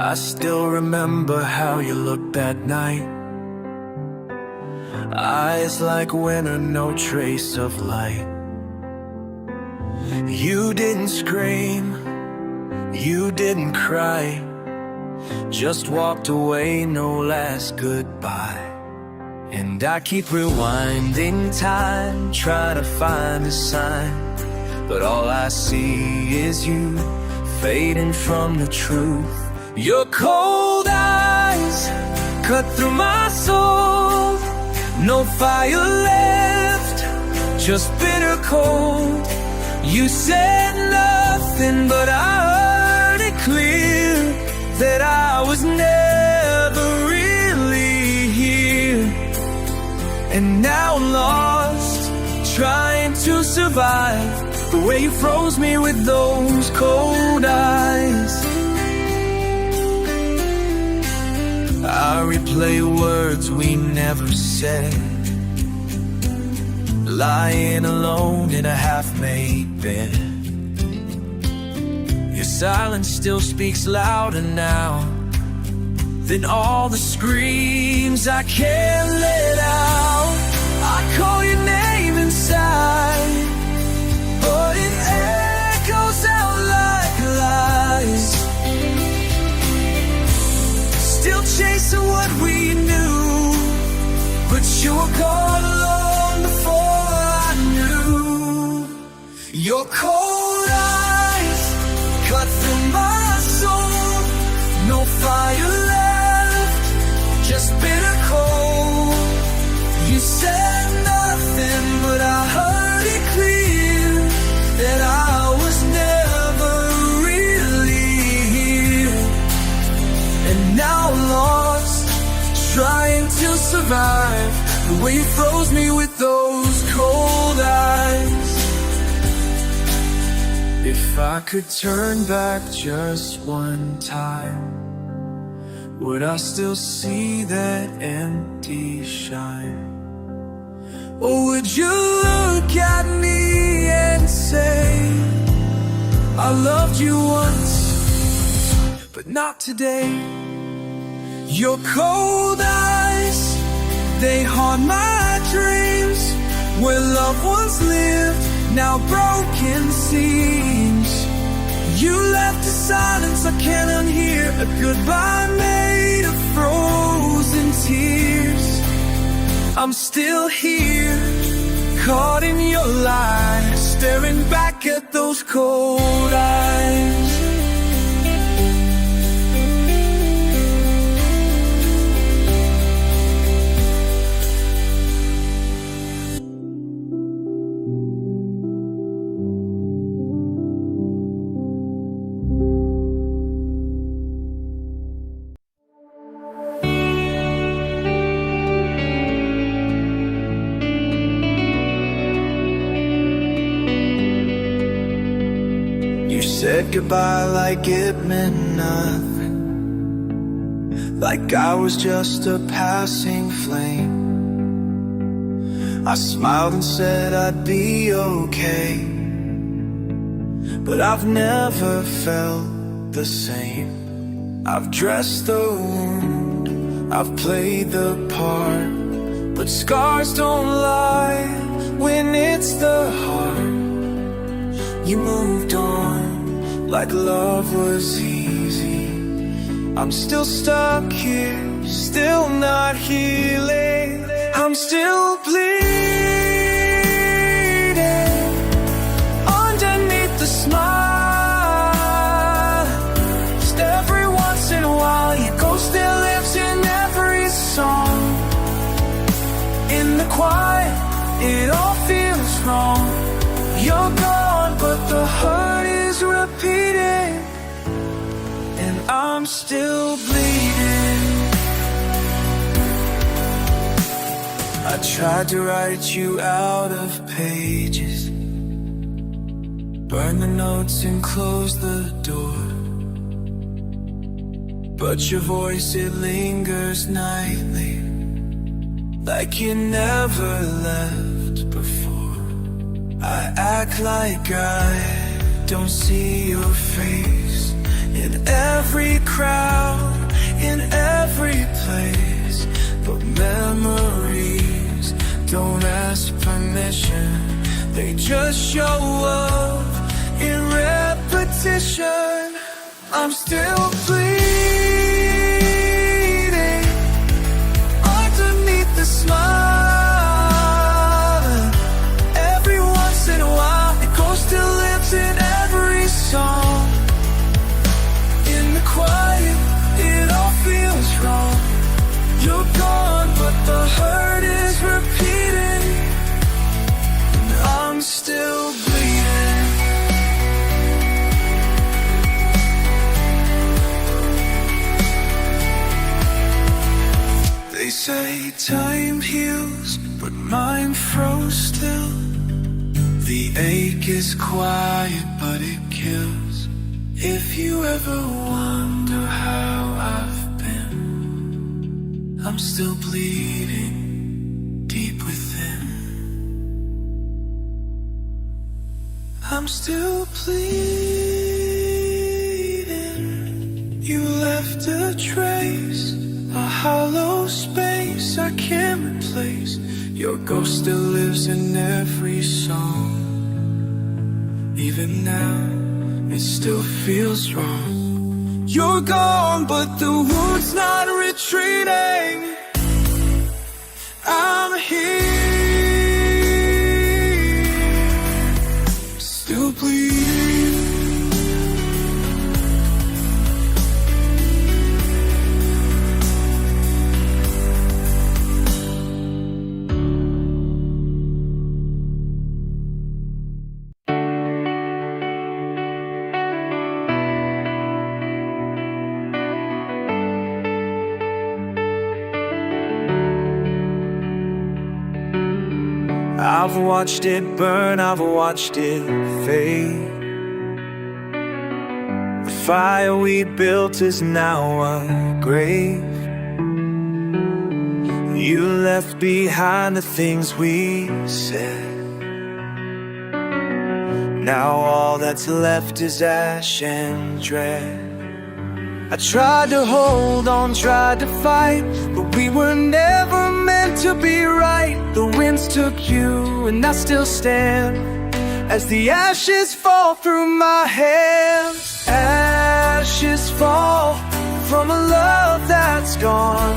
I still remember how you looked that night. Eyes like winter, no trace of light. You didn't scream, you didn't cry, just walked away, no last goodbye. And I keep rewinding time, trying to find a sign, but all I see is you fading from the truth. Your cold eyes cut through my soul. No fire left, just bitter cold. You said nothing, but I heard it clear that I was never really here. And now I'm lost, trying to survive the way you froze me with those cold eyes. I replay words we never said, lying alone in a half-made bed. Your silence still speaks louder now than all the screams I can't let out. I call your name inside, but it echoes out like lies. Still chasing what we knew, but you were gone long before I knew. Your cold eyes cut through my soul. No fire left, just bitter cold. You said nothing, but I heard it clear that I was never really here. And now I'm lost, trying to survive the way you froze me with those cold eyes. If I could turn back just one time, would I still see that empty shine? Or would you look at me and say, I loved you once, but not today? Your cold eyes, they haunt my dreams, where loved ones lived, now broken seams. You left a silence I can't unhear, a goodbye made of frozen tears. I'm still here, caught in your lies, staring back at those cold eyes. Said goodbye like it meant nothing, like I was just a passing flame. I smiled and said I'd be okay, but I've never felt the same. I've dressed the wound, I've played the part, but scars don't lie when it's the heart. You moved on like love was easy. I'm still stuck here, still not healing. I'm still bleeding underneath the smile. Just every once in a while, your ghost still lives in every song. In the quiet, it all feels wrong. You're gone, but the hurt is repeating, and I'm still bleeding. I tried to write you out of pages, burn the notes and close the door, but your voice, it lingers nightly, like you never left before. I act like I don't see your face, in every crowd, in every place. But memories don't ask permission, they just show up in repetition. I'm still bleeding underneath the smile. Every once in a while, it ghost still lives in every song. In the quiet, it all feels wrong. You're gone, but the hurt is repeating, and I'm still bleeding. They say time heals, but mine froze still. The ache is quiet, but it kills. If you ever wonder how I've been, I'm still bleeding deep within. I'm still bleeding. You left a trace, a hollow space I can't replace. Your ghost still lives in every song. Even now, it still feels wrong. You're gone, but the wound's not retreating. I'm here, still bleeding. I've watched it burn, I've watched it fade. The fire we built is now a grave. You left behind the things we said. Now all that's left is ash and dread. I tried to hold on, tried to fight, but we were never meant to be right. The winds took you, and I still stand as the ashes fall through my hands. Ashes fall from a love that's gone.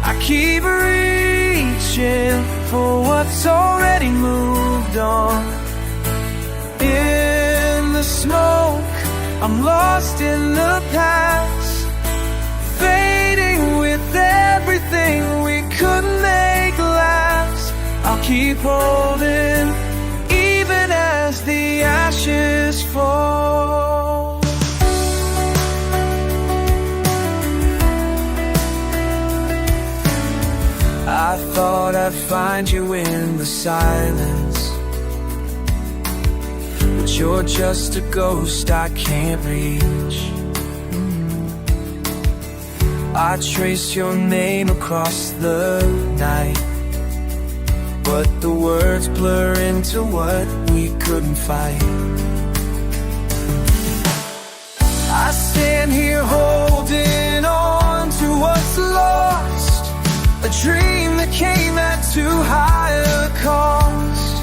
I keep reaching for what's already moved on. In the smoke, I'm lost in the past, fading with everything we couldn't make last. I'll keep holding, even as the ashes fall. I thought I'd find you in the silence, but you're just a ghost I can't reach. I traced your name across the night, but the words blur into what we couldn't fight. I stand here holding on to what's lost, a dream that came at too high a cost.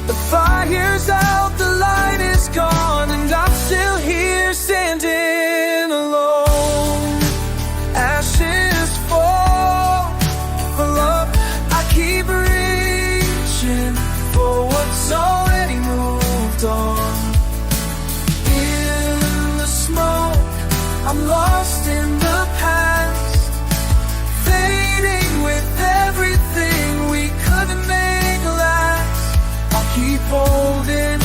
The fire's out, the light is gone, and I'm still here standing alone. Ashes fall for love, I keep reaching for what's already moved on. In the smoke, I'm lost in the past, fading with everything we couldn't make last. I'll keep holding,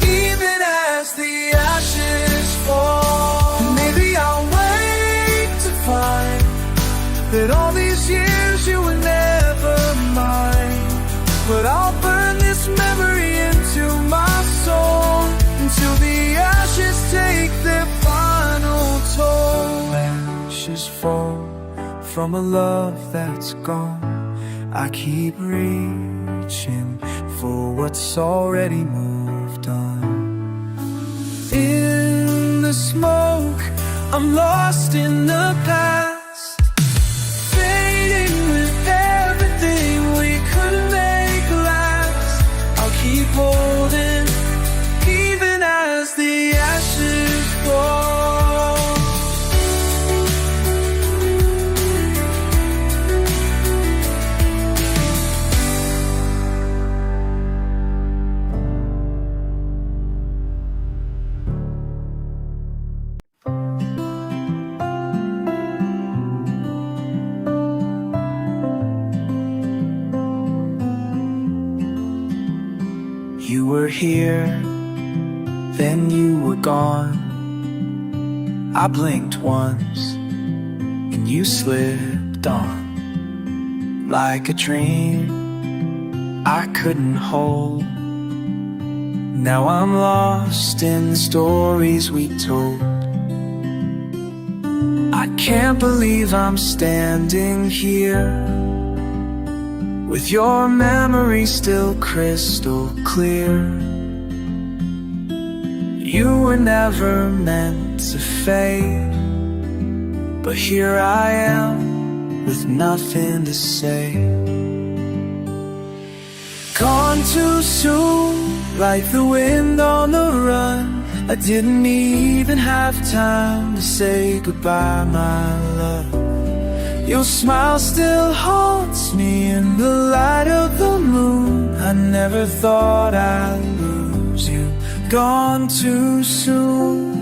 even as the ashes fall. And maybe I'll wait to find that all these years you were never mine. But I'll burn this memory into my soul until the ashes take their final toll. Ashes fall from a love that's gone. I keep reaching for what's already moved on. In smoke. I'm lost in the past, fading with everything we could make last. I'll keep holding, even as the ashes fall. You were here, then you were gone. I blinked once, and you slipped on. Like a dream I couldn't hold. Now I'm lost in the stories we told. I can't believe I'm standing here, with your memory still crystal clear. You were never meant to fade, but here I am with nothing to say. Gone too soon, like the wind on the run. I didn't even have time to say goodbye, my love. Your smile still haunts me in the light of the moon. I never thought I'd lose you. Gone too soon.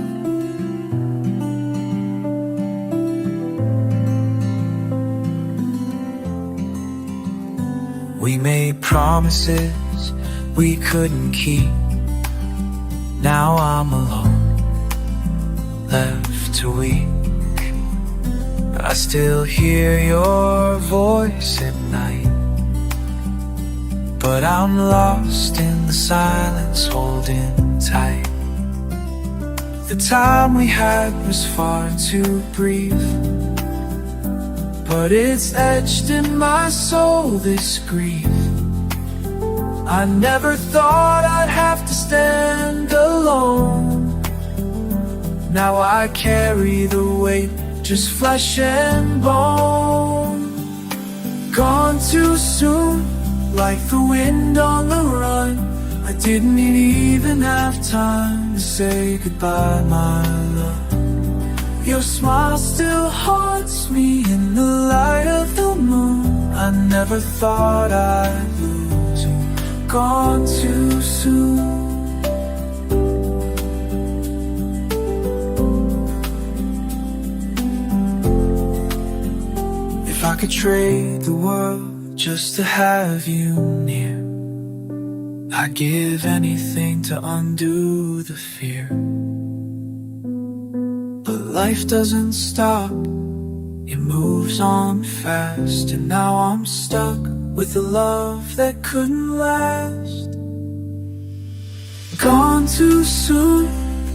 We made promises we couldn't keep. Now I'm alone, left to weep. I still hear your voice at night, but I'm lost in the silence, holding tight. The time we had was far too brief, but it's etched in my soul, this grief. I never thought I'd have to stand alone. Now I carry the weight, just flesh and bone. Gone too soon, like the wind on the run. I didn't even have time to say goodbye, my love. Your smile still haunts me in the light of the moon. I never thought I'd lose you. Gone too soon. If I could trade the world just to have you near, I'd give anything to undo the fear. But life doesn't stop, it moves on fast. And now I'm stuck with a love that couldn't last. Gone too soon,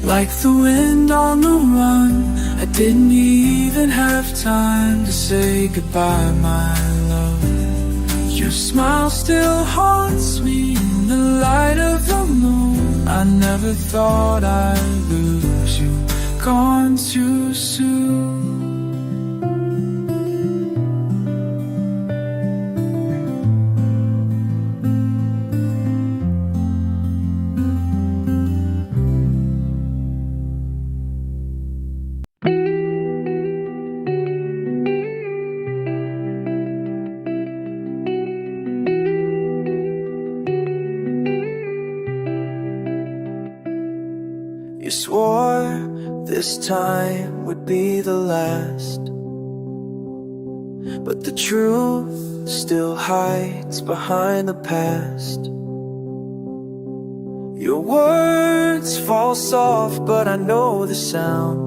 like the wind on the run. I didn't even have time to say goodbye, my love. Your smile still haunts me in the light of the moon. I never thought I'd lose you. Gone too soon. You swore this time would be the last, but the truth still hides behind the past. Your words fall soft, but I know the sound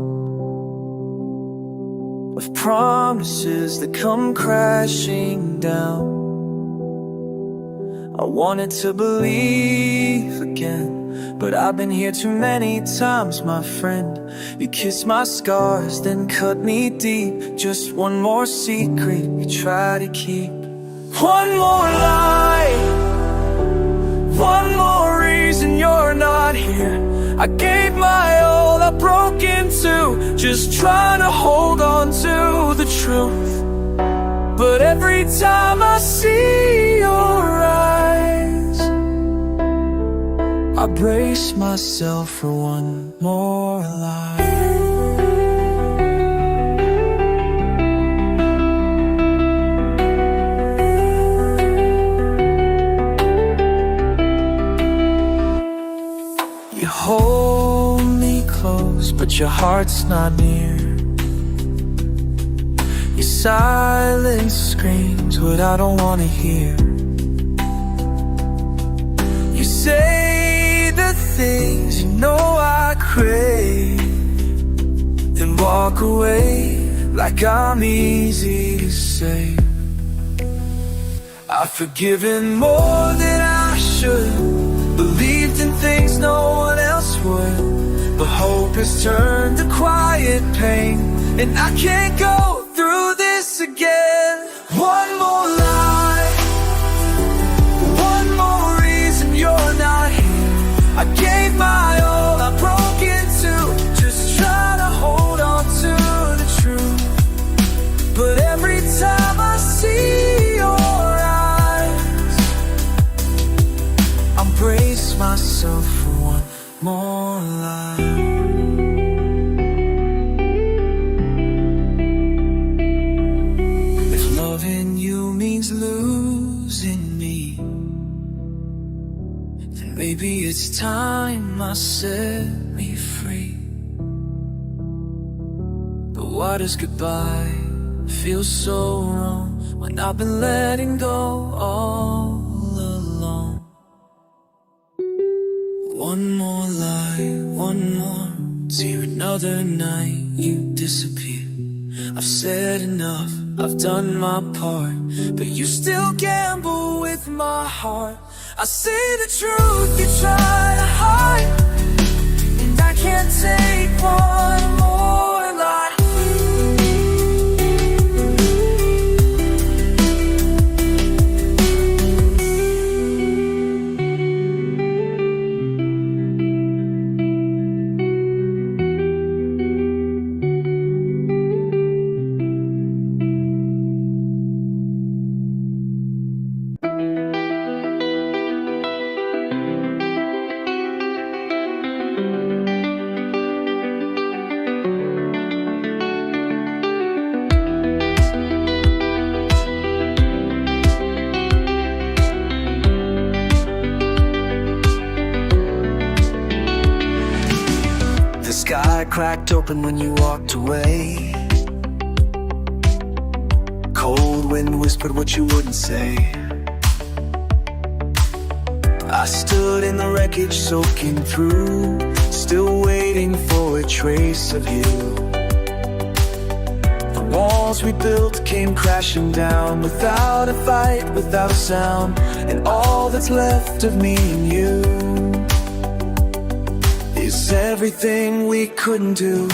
of promises that come crashing down. I wanted to believe again, but I've been here too many times, my friend. You kissed my scars, then cut me deep. Just one more secret you try to keep. One more lie, one more reason you're not here. I gave my all, I broke into, just trying to hold on to the truth. But every time I see your eyes, I brace myself for one more lie. You hold me close, but your heart's not near. Your silence screams what I don't want to hear. You say the things you know I crave, then walk away like I'm easy to save. I've forgiven more than I should, believed in things no one else would, but hope has turned to quiet pain, and I can't go through this again. One more lie, one more reason you're not here. I gave my all, I broke into, just trying to hold on to the truth. But every time I see your eyes, I brace myself for one more lie. Losing me, then maybe it's time I set me free. But why does goodbye feel so wrong when I've been letting go all along? One more lie, one more tear, another night you disappear. I've said enough, I've done my part, but you still gamble with my heart. I see the truth you try to hide, and I can't take one more lie. The sky cracked open when you walked away. Cold wind whispered what you wouldn't say. I stood in the wreckage soaking through, still waiting for a trace of you. The walls we built came crashing down, without a fight, without a sound, and all that's left of me and you is everything we couldn't do.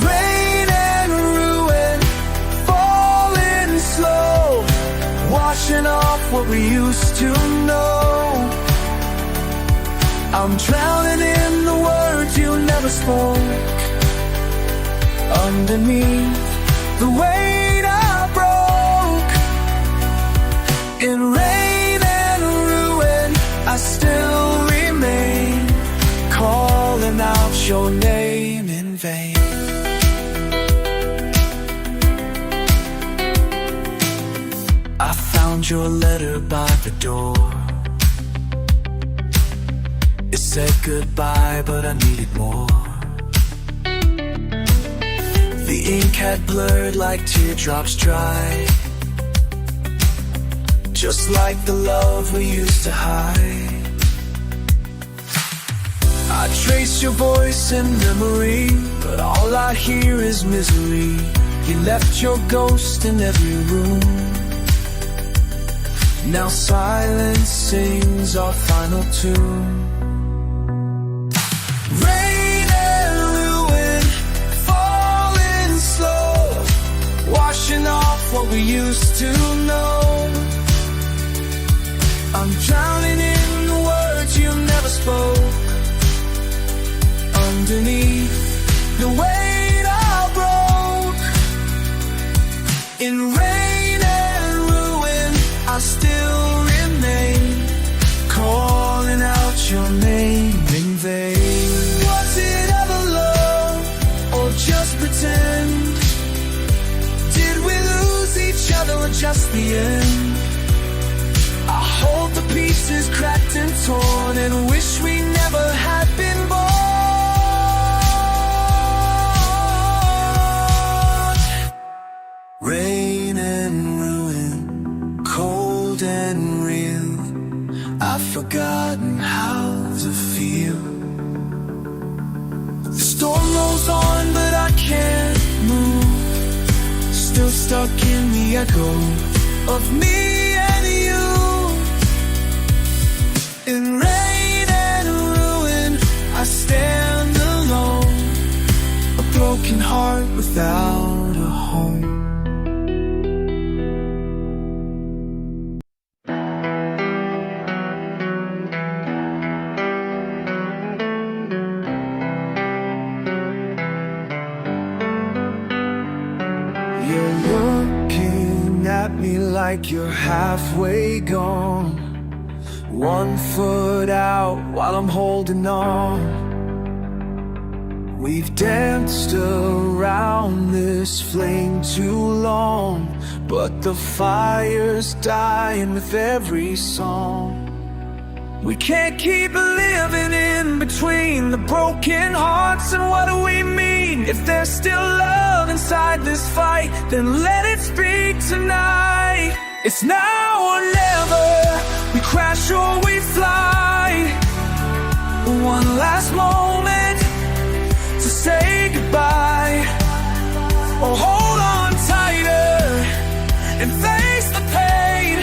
Rain and ruin, falling slow, washing off what we used to know. I'm drowning in the words you never spoke, underneath the weight I broke. In rain and ruin, I still remain, calling out your name in vain. I found your letter by the door. It said goodbye, but I needed more. The ink had blurred like teardrops dry, just like the love we used to hide. I trace your voice in memory, but all I hear is misery. You left your ghost in every room. Now silence sings our final tune. Rain and ruin, falling slow, washing off what we used to know. I'm drowning in the words you never spoke, underneath past the end. I hold the pieces cracked and torn and wish we never had been born. Rain and ruin, cold and real, I've forgotten how to feel. The storm rolls on but I can't move, still stuck in the echo of me and you. In rain and ruin, I stand alone, a broken heart without a home. You're looking at me like you're halfway gone, one foot out while I'm holding on. We've danced around this flame too long, but the fire's dying with every song. We can't keep living in between the broken hearts, and what do we mean? If there's still love inside this fight, then let it speak tonight. It's now or never, we crash or we fly. One last moment to say goodbye, or hold on tighter and face the pain.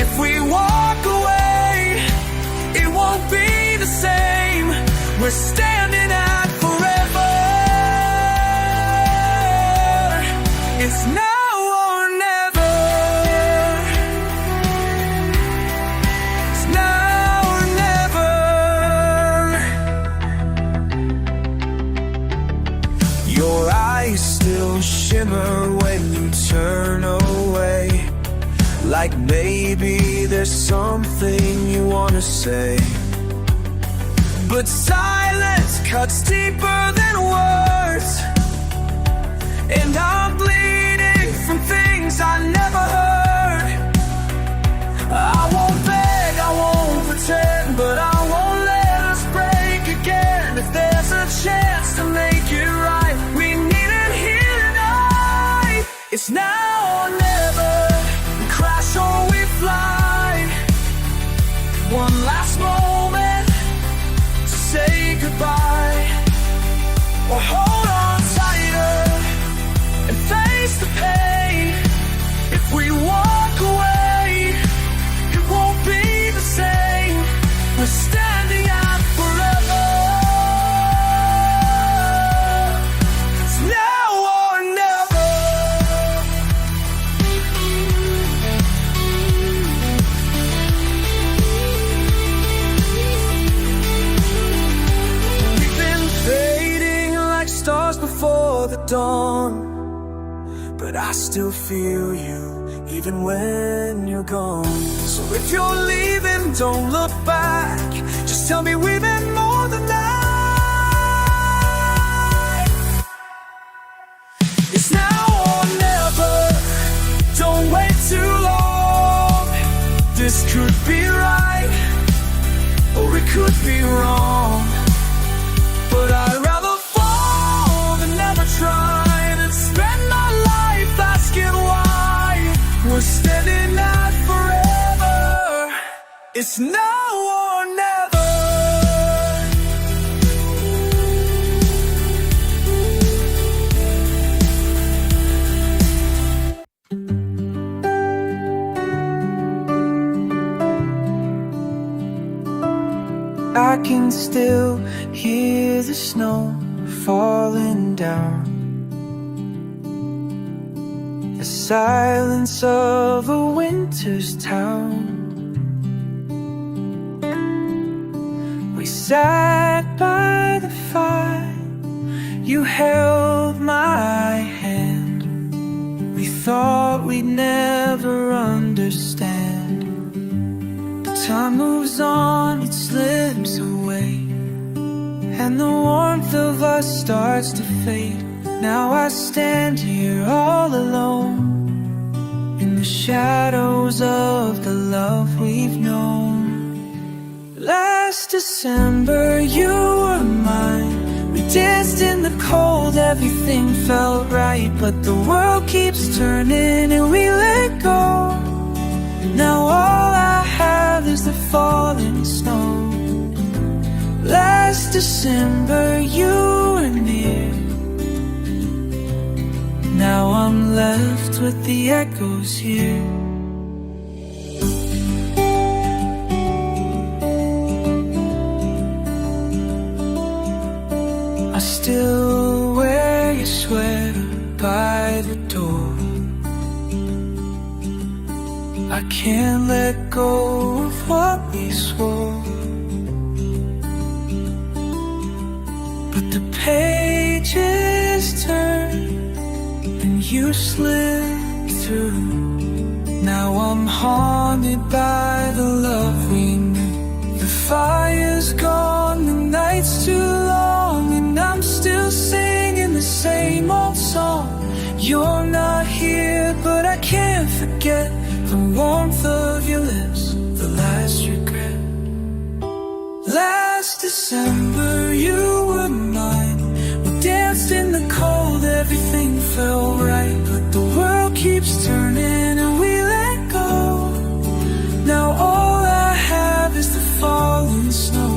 If we walk away, it won't be the same. We're standing at forever. It's now or never. It's now or never. Your eyes still shimmer when you turn away, like maybe there's something you wanna say. But silence cuts deeper than words, and I'm bleeding from things I never heard. I won't beg, I won't pretend, but I won't let us break again. If there's a chance to make it right, we need it here tonight. It's now or never, we crash or we fly. One last moment to say goodbye, or hold on tighter and face the pain. If we walk away, it won't be the same. We're standing out forever. It's now or never. We've been fading like stars before the dawn, but I still feel you even when you're gone. So if you're leaving, don't look back, just tell me we meant more than that. It's now or never, don't wait too long. This could be right, or it could be wrong, but I'd rather fall than never try, than spend my life asking why. We're standing out forever. It's now or never. I can still hear the snow falling down, the silence of a winter's town. We sat by the fire, you held my hand. We thought we'd never understand. Time moves on, it slips away, and the warmth of us starts to fade. Now I stand here all alone in the shadows of the love we've known. Last December you were mine. We danced in the cold, everything felt right. But the world keeps turning and we let go. Now all I have is the falling snow. Last December you were near. Now I'm left with the echoes here. I still wear your sweater by the door. I can't let go of what we swore. But the pages turn and you slip through. Now I'm haunted by the love we knew. The fire's gone, the night's too long, and I'm still singing the same old song. You're not here, but I can't forget the warmth of your lips, the last regret. Last December you were mine. We danced in the cold, everything felt right. But the world keeps turning and we let go. Now all I have is the falling snow.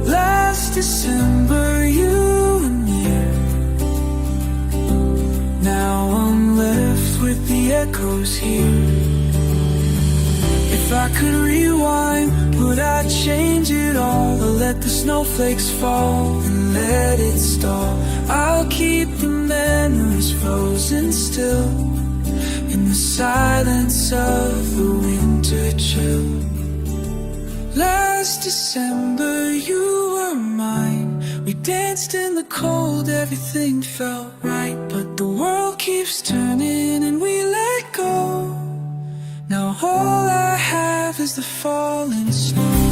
Last December you were near. Now I'm left with the echoes here. If I could rewind, would I change it all? Or let the snowflakes fall and let it stall? I'll keep the memories frozen still in the silence of the winter chill. Last December you were mine. We danced in the cold, everything felt right. But the world keeps turning and we let go. Now all I have is the falling snow.